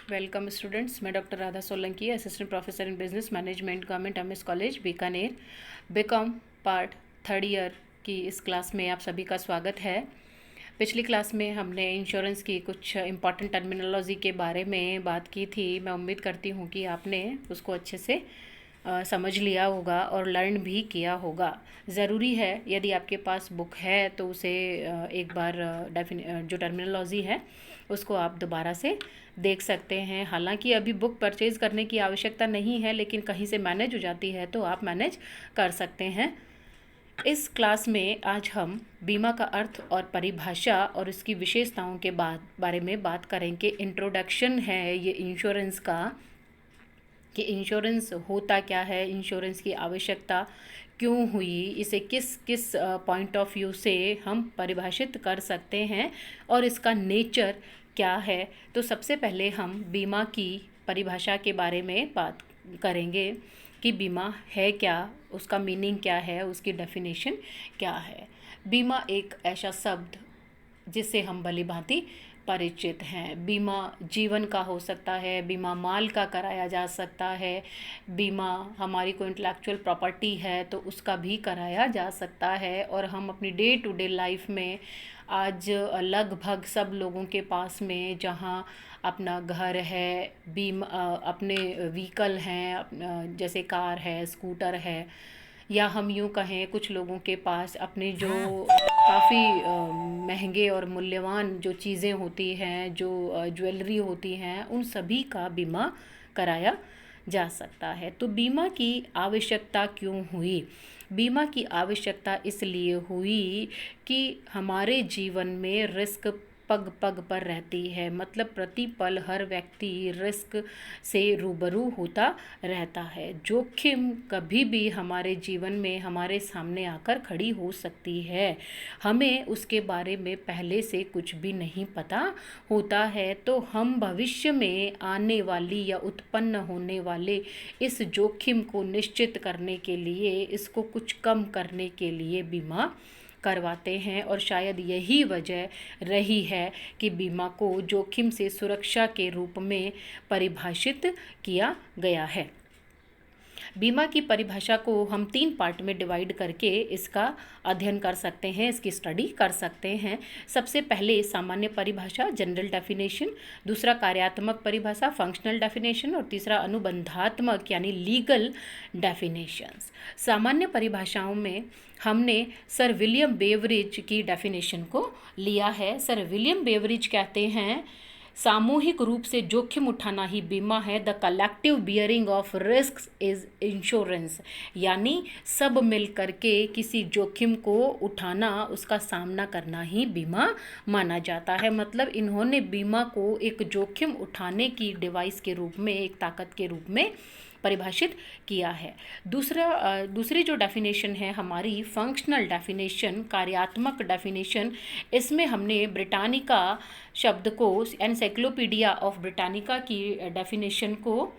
Welcome students. मैं doctor Radha Solanki, assistant professor in business management, government MS college Bikaner, B Com part third year की इस class में आप सभी का स्वागत है। पिछली क्लास में हमने इंश्योरेंस की कुछ इंपॉर्टेंट टर्मिनोलॉजी के बारे में बात की थी। मैं उम्मीद करती हूँ कि आपने उसको अच्छे से समझ लिया होगा और लर्न भी किया होगा। ज़रूरी है यदि आपके पास बुक है तो उसे एक बार जो टर्मिनोलॉजी है उसको आप दोबारा से देख सकते हैं। हालांकि अभी बुक परचेज़ करने की आवश्यकता नहीं है, लेकिन कहीं से मैनेज हो जाती है तो आप मैनेज कर सकते हैं। इस क्लास में आज हम बीमा का अर्थ और परिभाषा और इसकी विशेषताओं के बारे में बात करेंगे। इंट्रोडक्शन है ये इंश्योरेंस का, कि इंश्योरेंस होता क्या है, इंश्योरेंस की आवश्यकता क्यों हुई, इसे किस किस पॉइंट ऑफ व्यू से हम परिभाषित कर सकते हैं और इसका नेचर क्या है। तो सबसे पहले हम बीमा की परिभाषा के बारे में बात करेंगे कि बीमा है क्या, उसका मीनिंग क्या है, उसकी डेफिनेशन क्या है। बीमा एक ऐसा शब्द जिससे हम भली भांति परिचित हैं। बीमा जीवन का हो सकता है, बीमा माल का कराया जा सकता है, बीमा हमारी कोई इंटेलेक्चुअल प्रॉपर्टी है तो उसका भी कराया जा सकता है। और हम अपनी डे टू डे लाइफ में आज लगभग सब लोगों के पास में जहाँ अपना घर है, बीमा अपने व्हीकल हैं, जैसे कार है, स्कूटर है, या हम यूँ कहें कुछ लोगों के पास अपने जो काफ़ी महंगे और मूल्यवान जो चीज़ें होती हैं, जो ज्वेलरी होती हैं, उन सभी का बीमा कराया जा सकता है। तो बीमा की आवश्यकता क्यों हुई? बीमा की आवश्यकता इसलिए हुई कि हमारे जीवन में रिस्क पग पग पर रहती है। मतलब प्रति पल हर व्यक्ति रिस्क से रूबरू होता रहता है। जोखिम कभी भी हमारे जीवन में हमारे सामने आकर खड़ी हो सकती है। हमें उसके बारे में पहले से कुछ भी नहीं पता होता है, तो हम भविष्य में आने वाली या उत्पन्न होने वाले इस जोखिम को निश्चित करने के लिए, इसको कुछ कम करने के लिए बीमा करवाते हैं। और शायद यही वजह रही है कि बीमा को जोखिम से सुरक्षा के रूप में परिभाषित किया गया है। बीमा की परिभाषा को हम 3 पार्ट में डिवाइड करके इसका अध्ययन कर सकते हैं, इसकी स्टडी कर सकते हैं। सबसे पहले सामान्य परिभाषा, जनरल डेफिनेशन, दूसरा कार्यात्मक परिभाषा, फंक्शनल डेफिनेशन, और तीसरा अनुबंधात्मक यानी लीगल डेफिनेशंस। सामान्य परिभाषाओं में हमने सर विलियम बेवरिज की डेफिनेशन को लिया है। सर विलियम बेवरिज कहते हैं, सामूहिक रूप से जोखिम उठाना ही बीमा है। The collective bearing of risk is insurance. यानी सब मिल करके किसी जोखिम को उठाना, उसका सामना करना ही बीमा माना जाता है। मतलब इन्होंने बीमा को एक जोखिम उठाने की डिवाइस के रूप में, एक ताकत के रूप में परिभाषित किया है। दूसरी जो डेफिनेशन है हमारी फंक्शनल डेफिनेशन, कार्यात्मक डेफिनेशन, इसमें हमने ब्रिटानिका शब्द को, एनसाइक्लोपीडिया ऑफ ब्रिटानिका की डेफिनेशन को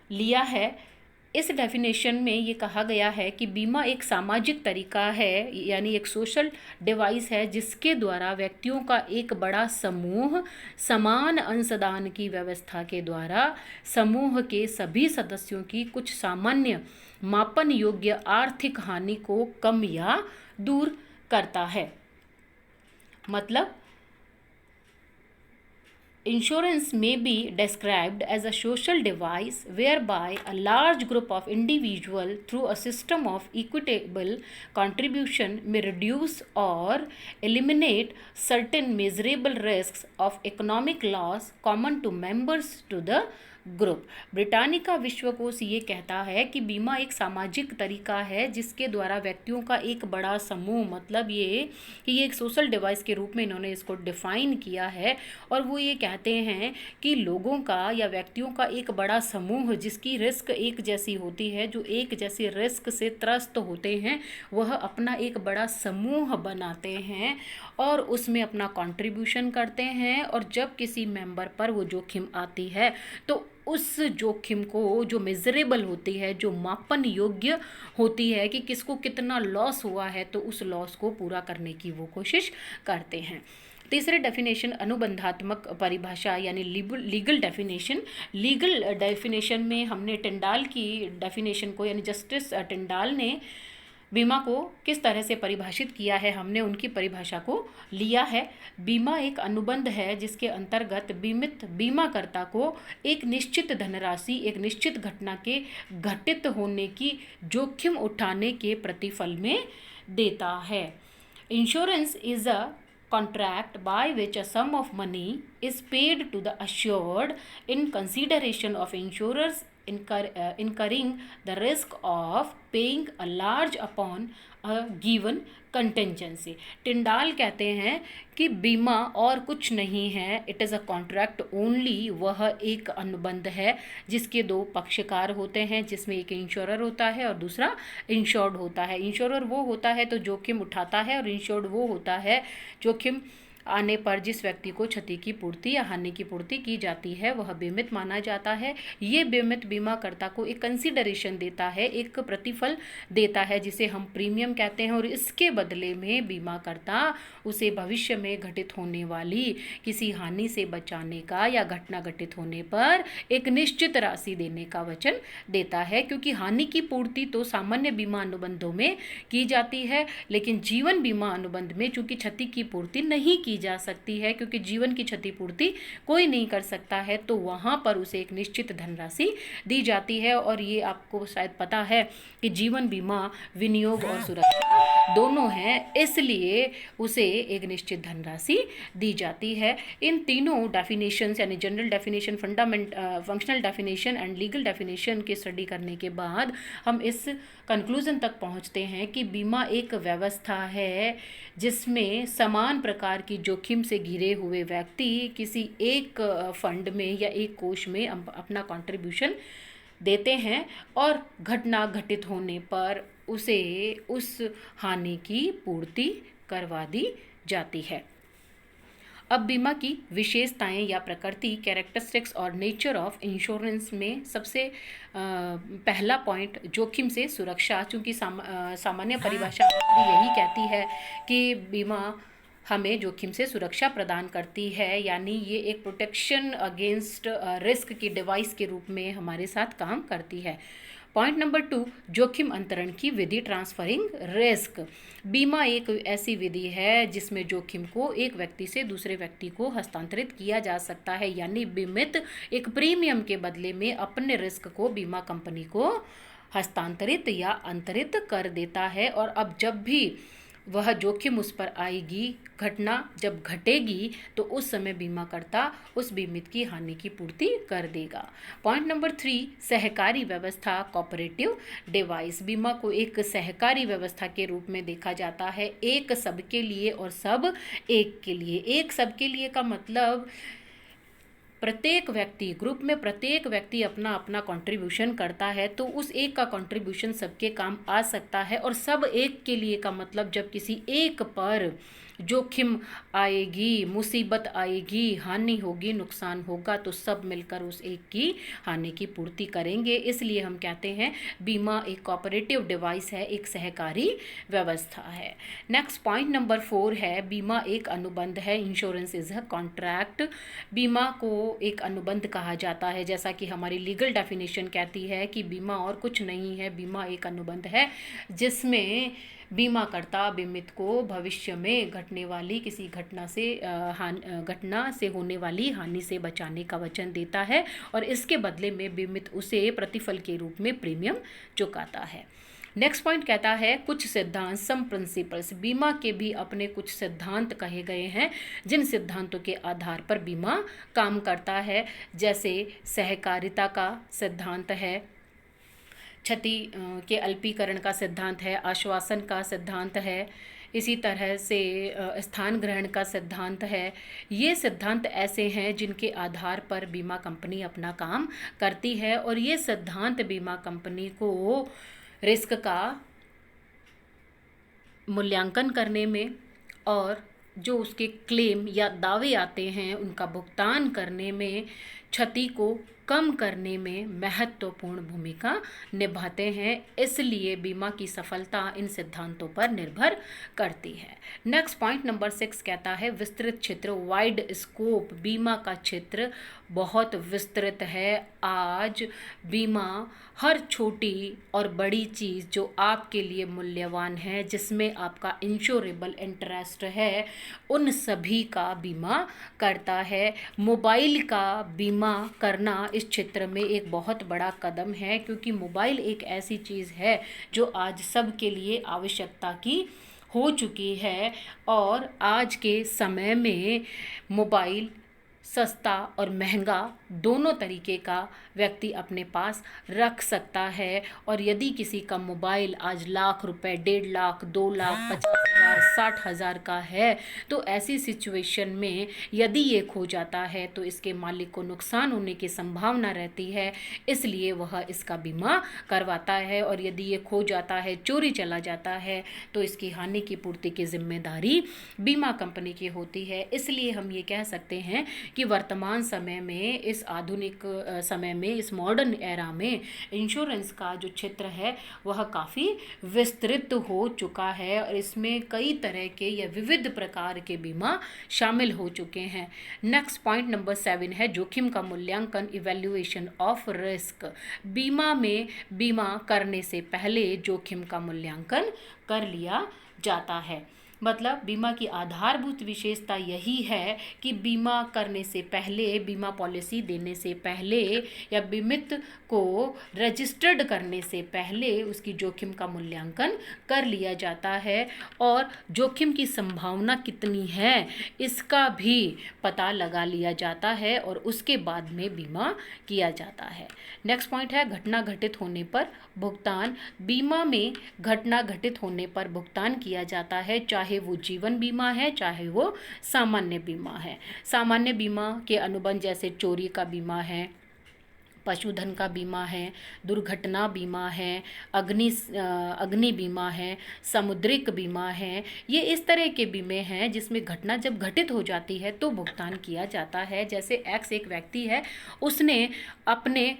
लिया है। इस डेफिनेशन में ये कहा गया है कि बीमा एक सामाजिक तरीका है, यानी एक सोशल डिवाइस है, जिसके द्वारा व्यक्तियों का एक बड़ा समूह समान अंशदान की व्यवस्था के द्वारा समूह के सभी सदस्यों की कुछ सामान्य मापन योग्य आर्थिक हानि को कम या दूर करता है। मतलब insurance may be described as a social device whereby a large group of individuals, through a system of equitable contribution, may reduce or eliminate certain measurable risks of economic loss common to members to the group. Britannica विश्वकोश ये कहता है कि बीमा एक सामाजिक तरीका है जिसके द्वारा व्यक्तियों का एक बड़ा समूह, मतलब ये कि ये एक सोशल डिवाइस के रूप में इन्होंने इसको डिफाइन किया है। और वो ये कहते हैं कि लोगों का या व्यक्तियों का एक बड़ा समूह जिसकी रिस्क एक जैसी होती है, जो एक जैसी रिस्क से त्रस्त होते हैं, वह अपना एक बड़ा समूह बनाते हैं और उसमें अपना कंट्रीब्यूशन करते हैं। और जब किसी मेंबर पर वो जोखिम आती है तो उस जोखिम को, जो मेजरेबल होती है, जो मापन योग्य होती है कि किसको कितना लॉस हुआ है, तो उस लॉस को पूरा करने की वो कोशिश करते हैं। तीसरे डेफिनेशन अनुबंधात्मक परिभाषा यानी लीगल डेफिनेशन। लीगल डेफिनेशन में हमने टिंडाल की डेफिनेशन को यानी जस्टिस टिंडाल ने बीमा को किस तरह से परिभाषित किया है, हमने उनकी परिभाषा को लिया है। बीमा एक अनुबंध है जिसके अंतर्गत बीमित बीमाकर्ता को एक निश्चित धनराशि एक निश्चित घटना के घटित होने की जोखिम उठाने के प्रतिफल में देता है। Insurance is a contract by which a sum of money is paid to the assured in consideration of insurers incurring the risk of paying a large upon a given contingency. Tyndall कहते हैं कि बीमा और कुछ नहीं है, it is a contract only, वह एक अनुबंध है जिसके दो पक्षकार होते हैं, जिसमें एक इंश्योरर होता है और दूसरा इंश्योर्ड होता है। इंश्योरर वो होता है तो जोखिम उठाता है और इंश्योर्ड वो होता है जोखिम आने पर जिस व्यक्ति को क्षति की पूर्ति या हानि की पूर्ति की जाती है वह बीमित माना जाता है। ये बीमित बीमाकर्ता को एक कंसिडरेशन देता है, एक प्रतिफल देता है जिसे हम प्रीमियम कहते हैं, और इसके बदले में बीमाकर्ता उसे भविष्य में घटित होने वाली किसी हानि से बचाने का या घटना घटित होने पर एक निश्चित राशि देने का वचन देता है। क्योंकि हानि की पूर्ति तो सामान्य बीमा अनुबंधों में की जाती है, लेकिन जीवन बीमा अनुबंध में चूंकि क्षति की पूर्ति नहीं की जा सकती है, क्योंकि जीवन की क्षतिपूर्ति कोई नहीं कर सकता है, तो वहां पर उसे एक निश्चित धनराशि दी जाती है। और ये आपको शायद पता है कि जीवन बीमा विनियोग और सुरक्षा दोनों हैं, इसलिए उसे एक निश्चित धनराशि दी जाती है। इन तीनों डेफिनेशंस यानी general definition, functional definition and legal definition की स्टडी करने के बाद हम इस कंक्लूजन तक पहुंचते हैं कि बीमा एक व्यवस्था है जिसमें समान प्रकार की जोखिम से घिरे हुए व्यक्ति किसी एक फंड में या एक कोष में अपना कंट्रीब्यूशन देते हैं और घटना घटित होने पर उसे उस हानि की पूर्ति करवा दी जाती है। अब बीमा की विशेषताएं या प्रकृति, कैरेक्टरिस्टिक्स और नेचर ऑफ इंश्योरेंस में सबसे पहला पॉइंट जोखिम से सुरक्षा। चूँकि सामान्य परिभाषा यही कहती है कि बीमा हमें जोखिम से सुरक्षा प्रदान करती है, यानी ये एक प्रोटेक्शन अगेंस्ट रिस्क की डिवाइस के रूप में हमारे साथ काम करती है। पॉइंट नंबर 2, जोखिम अंतरण की विधि, ट्रांसफरिंग रिस्क। बीमा एक ऐसी विधि है जिसमें जोखिम को एक व्यक्ति से दूसरे व्यक्ति को हस्तांतरित किया जा सकता है, यानी बीमित एक प्रीमियम के बदले में अपने रिस्क को बीमा कंपनी को हस्तांतरित या अंतरित कर देता है। और अब जब भी वह जोखिम उस पर आएगी, घटना जब घटेगी, तो उस समय बीमाकर्ता उस बीमित की हानि की पूर्ति कर देगा। पॉइंट नंबर 3, सहकारी व्यवस्था, कोऑपरेटिव डिवाइस। बीमा को एक सहकारी व्यवस्था के रूप में देखा जाता है, एक सबके लिए और सब एक के लिए। एक सबके लिए का मतलब प्रत्येक व्यक्ति, ग्रुप में प्रत्येक व्यक्ति अपना अपना कंट्रीब्यूशन करता है, तो उस एक का कंट्रीब्यूशन सबके काम आ सकता है। और सब एक के लिए का मतलब जब किसी एक पर जोखिम आएगी, मुसीबत आएगी, हानि होगी, नुकसान होगा, तो सब मिलकर उस एक की हानि की पूर्ति करेंगे। इसलिए हम कहते हैं बीमा एक कोऑपरेटिव डिवाइस है, एक सहकारी व्यवस्था है। नेक्स्ट पॉइंट नंबर 4 है बीमा एक अनुबंध है, इंश्योरेंस इज अ कॉन्ट्रैक्ट। बीमा को एक अनुबंध कहा जाता है, जैसा कि हमारी लीगल डेफिनेशन कहती है कि बीमा और कुछ नहीं है, बीमा एक अनुबंध है जिसमें बीमाकर्ता बीमित को भविष्य में घटने वाली किसी घटना से होने वाली हानि से बचाने का वचन देता है, और इसके बदले में बीमित उसे प्रतिफल के रूप में प्रीमियम चुकाता है। नेक्स्ट पॉइंट कहता है कुछ सिद्धांत, सम प्रिंसिपल्स। बीमा के भी अपने कुछ सिद्धांत कहे गए हैं जिन सिद्धांतों के आधार पर बीमा काम करता है, जैसे सहकारिता का सिद्धांत है, क्षति के अल्पीकरण का सिद्धांत है, आश्वासन का सिद्धांत है, इसी तरह से स्थान ग्रहण का सिद्धांत है। ये सिद्धांत ऐसे हैं जिनके आधार पर बीमा कंपनी अपना काम करती है, और ये सिद्धांत बीमा कंपनी को रिस्क का मूल्यांकन करने में और जो उसके क्लेम या दावे आते हैं उनका भुगतान करने में, क्षति को कम करने में महत्वपूर्ण भूमिका निभाते हैं। इसलिए बीमा की सफलता इन सिद्धांतों पर निर्भर करती है। नेक्स्ट पॉइंट नंबर 6 कहता है विस्तृत क्षेत्र, वाइड स्कोप। बीमा का क्षेत्र बहुत विस्तृत है। आज बीमा हर छोटी और बड़ी चीज़ जो आपके लिए मूल्यवान है, जिसमें आपका इंश्योरेबल इंटरेस्ट है, उन सभी का बीमा करता है। मोबाइल का बीमा करना इस क्षेत्र में एक बहुत बड़ा कदम है, क्योंकि मोबाइल एक ऐसी चीज़ है जो आज सब के लिए आवश्यकता की हो चुकी है। और आज के समय में मोबाइल सस्ता और महंगा दोनों तरीके का व्यक्ति अपने पास रख सकता है। और यदि किसी का मोबाइल आज लाख रुपए, 1.5 लाख, 2 लाख, 50,000, 60,000 का है, तो ऐसी सिचुएशन में यदि ये खो जाता है तो इसके मालिक को नुकसान होने की संभावना रहती है। इसलिए वह इसका बीमा करवाता है। और यदि ये खो जाता है, चोरी चला जाता है, तो इसकी हानि की पूर्ति की जिम्मेदारी बीमा कंपनी की होती है। इसलिए हम ये कह सकते हैं कि वर्तमान समय में, इस आधुनिक समय में, इस मॉडर्न एरा में इंश्योरेंस का जो क्षेत्र है वह काफ़ी विस्तृत हो चुका है। और इसमें कई तरह के या विविध प्रकार के बीमा शामिल हो चुके हैं। नेक्स्ट पॉइंट नंबर 7 है जोखिम का मूल्यांकन, इवैल्यूएशन ऑफ रिस्क। बीमा में बीमा करने से पहले जोखिम का मूल्यांकन कर लिया जाता है। मतलब बीमा की आधारभूत विशेषता यही है कि बीमा करने से पहले, बीमा पॉलिसी देने से पहले या बीमित को रजिस्टर्ड करने से पहले उसकी जोखिम का मूल्यांकन कर लिया जाता है। और जोखिम की संभावना कितनी है इसका भी पता लगा लिया जाता है और उसके बाद में बीमा किया जाता है। नेक्स्ट पॉइंट है घटना घटित होने पर भुगतान। बीमा में घटना घटित होने पर भुगतान किया जाता है, चाहे वो जीवन बीमा है, चाहे वो सामान्य बीमा है। सामान्य बीमा के अनुबंध जैसे चोरी का बीमा है, पशुधन का बीमा है, दुर्घटना बीमा है, अग्नि बीमा है, समुद्रिक बीमा है। ये इस तरह के बीमे हैं जिसमें घटना जब घटित हो जाती है तो भुगतान किया जाता है। जैसे एक्स एक व्यक्ति है, उसने अपने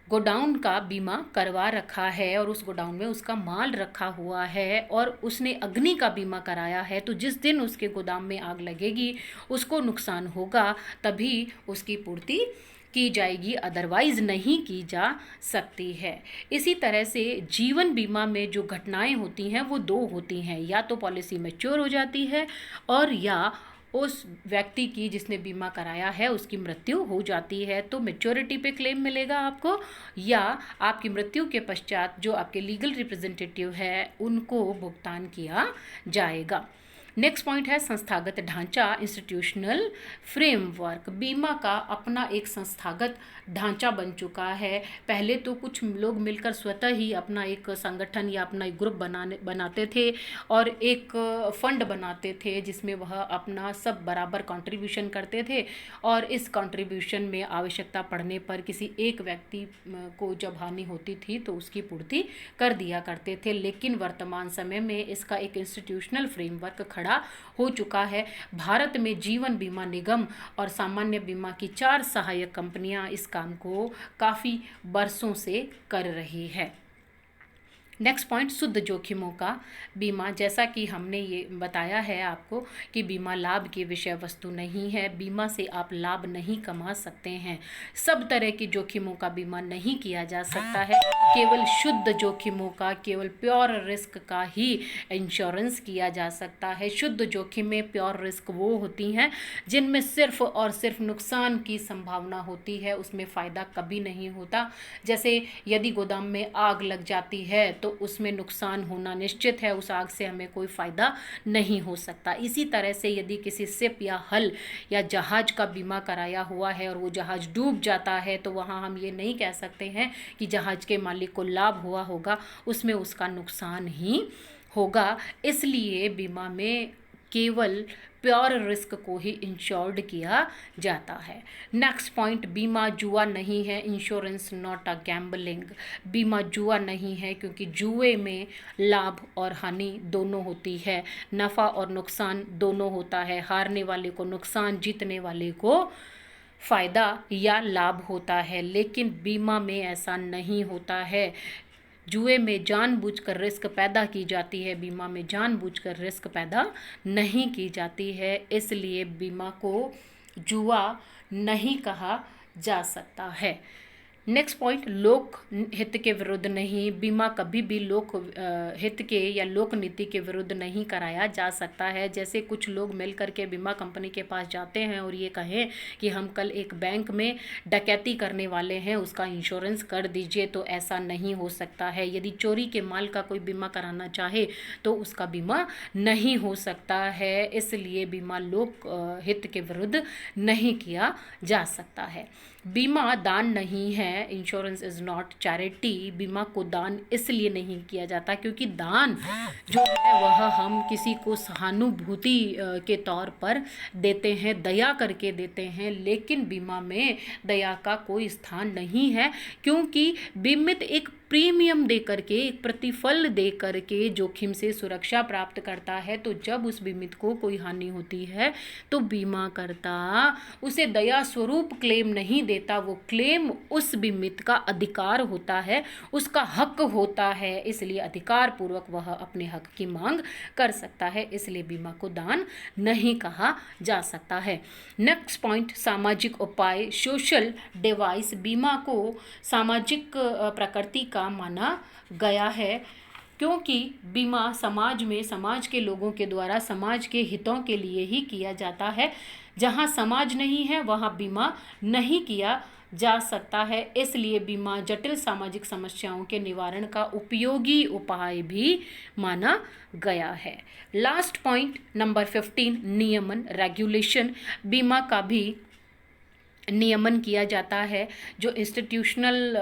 गोडाउन का बीमा करवा रखा है और उस गोडाउन में उसका माल रखा हुआ है और उसने अग्नि का बीमा कराया है, तो जिस दिन उसके गोदाम में आग लगेगी उसको नुकसान होगा, तभी उसकी पूर्ति की जाएगी, अदरवाइज नहीं की जा सकती है। इसी तरह से जीवन बीमा में जो घटनाएं होती हैं वो 2 होती हैं, या तो पॉलिसी मैच्योर हो जाती है और या उस व्यक्ति की जिसने बीमा कराया है उसकी मृत्यु हो जाती है, तो मैच्योरिटी पे क्लेम मिलेगा आपको, या आपकी मृत्यु के पश्चात जो आपके लीगल रिप्रेजेंटेटिव है उनको भुगतान किया जाएगा। नेक्स्ट पॉइंट है संस्थागत ढांचा, इंस्टीट्यूशनल फ्रेमवर्क। बीमा का अपना एक संस्थागत ढांचा बन चुका है। पहले तो कुछ लोग मिलकर स्वतः ही अपना एक संगठन या अपना एक ग्रुप बनाते थे और एक फंड बनाते थे जिसमें वह अपना सब बराबर कंट्रीब्यूशन करते थे, और इस कंट्रीब्यूशन में आवश्यकता पड़ने पर किसी एक व्यक्ति को जब हानि होती थी तो उसकी पूर्ति कर दिया करते थे। लेकिन वर्तमान समय में इसका एक इंस्टीट्यूशनल फ्रेमवर्क खड़ा हो चुका है। भारत में जीवन बीमा निगम और सामान्य बीमा की 4 सहायक कंपनियां इस काम को काफ़ी बरसों से कर रही है। नेक्स्ट पॉइंट शुद्ध जोखिमों का बीमा। जैसा कि हमने ये बताया है आपको कि बीमा लाभ की विषय वस्तु नहीं है, बीमा से आप लाभ नहीं कमा सकते हैं। सब तरह के जोखिमों का बीमा नहीं किया जा सकता है, केवल शुद्ध जोखिमों का, केवल प्योर रिस्क का ही इंश्योरेंस किया जा सकता है। शुद्ध जोखिमें, प्योर रिस्क वो होती हैं जिनमें सिर्फ और सिर्फ नुकसान की संभावना होती है, उसमें फ़ायदा कभी नहीं होता। जैसे यदि गोदाम में आग लग जाती है तो उसमें नुकसान होना निश्चित है, उस आग से हमें कोई फ़ायदा नहीं हो सकता। इसी तरह से यदि किसी शिप या हल या जहाज़ का बीमा कराया हुआ है और वो जहाज़ डूब जाता है तो वहाँ हम ये नहीं कह सकते हैं कि जहाज़ के मालिक को लाभ हुआ होगा, उसमें उसका नुकसान ही होगा। इसलिए बीमा में केवल प्योर रिस्क को ही इंश्योर्ड किया जाता है। नेक्स्ट पॉइंट, बीमा जुआ नहीं है, इंश्योरेंस नॉट अ गैम्बलिंग। बीमा जुआ नहीं है क्योंकि जुए में लाभ और हानि दोनों होती है, नफ़ा और नुकसान दोनों होता है। हारने वाले को नुकसान, जीतने वाले को फ़ायदा या लाभ होता है, लेकिन बीमा में ऐसा नहीं होता है। जुए में जानबूझकर रिस्क पैदा की जाती है, बीमा में जानबूझकर रिस्क पैदा नहीं की जाती है, इसलिए बीमा को जुआ नहीं कहा जा सकता है। नेक्स्ट पॉइंट, लोक हित के विरुद्ध नहीं। बीमा कभी भी लोक हित के या लोक नीति के विरुद्ध नहीं कराया जा सकता है। जैसे कुछ लोग मिल करके बीमा कंपनी के पास जाते हैं और ये कहें कि हम कल एक बैंक में डकैती करने वाले हैं, उसका इंश्योरेंस कर दीजिए, तो ऐसा नहीं हो सकता है। यदि चोरी के माल का कोई बीमा कराना चाहे तो उसका बीमा नहीं हो सकता है, इसलिए बीमा लोक हित के विरुद्ध नहीं किया जा सकता है। बीमा दान नहीं है, इंश्योरेंस इज़ नॉट चैरिटी। बीमा को दान इसलिए नहीं किया जाता क्योंकि दान जो है वह हम किसी को सहानुभूति के तौर पर देते हैं, दया करके देते हैं, लेकिन बीमा में दया का कोई स्थान नहीं है, क्योंकि बीमित एक प्रीमियम दे करके, एक प्रतिफल दे करके जोखिम से सुरक्षा प्राप्त करता है। तो जब उस बीमित को कोई हानि होती है तो बीमा करता उसे दया स्वरूप क्लेम नहीं देता, वो क्लेम उस बीमित का अधिकार होता है, उसका हक होता है, इसलिए अधिकार पूर्वक वह अपने हक की मांग कर सकता है, इसलिए बीमा को दान नहीं कहा जा सकता है। नेक्स्ट पॉइंट, सामाजिक उपाय, सोशल डिवाइस। बीमा को सामाजिक प्रकृति का माना गया है, क्योंकि बीमा समाज में समाज के लोगों के द्वारा समाज के हितों के लिए ही किया जाता है। जहाँ समाज नहीं है वहाँ बीमा नहीं किया जा सकता है, इसलिए बीमा जटिल सामाजिक समस्याओं के निवारण का उपयोगी उपाय भी माना गया है। लास्ट पॉइंट नंबर 15, नियमन, रेगुलेशन। बीमा का भी नियमन किया जाता है। जो इंस्टीट्यूशनल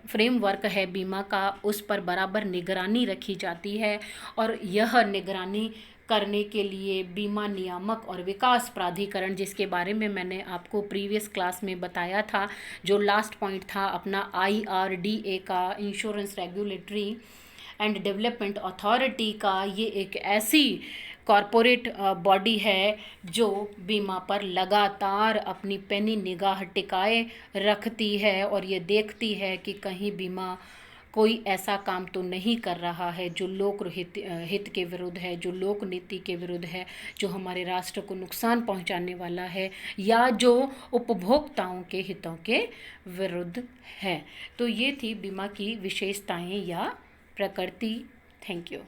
फ्रेमवर्क है बीमा का, उस पर बराबर निगरानी रखी जाती है, और यह निगरानी करने के लिए बीमा नियामक और विकास प्राधिकरण, जिसके बारे में मैंने आपको प्रीवियस क्लास में बताया था, जो लास्ट पॉइंट था अपना IRDA का, insurance regulatory and development authority का, ये एक ऐसी कॉरपोरेट बॉडी है जो बीमा पर लगातार अपनी पैनी निगाह टिकाए रखती है और ये देखती है कि कहीं बीमा कोई ऐसा काम तो नहीं कर रहा है जो लोक हित के विरुद्ध है, जो लोक नीति के विरुद्ध है, जो हमारे राष्ट्र को नुकसान पहुंचाने वाला है, या जो उपभोक्ताओं के हितों के विरुद्ध है। तो ये थी बीमा की विशेषताएं या प्रकृति। Thank you.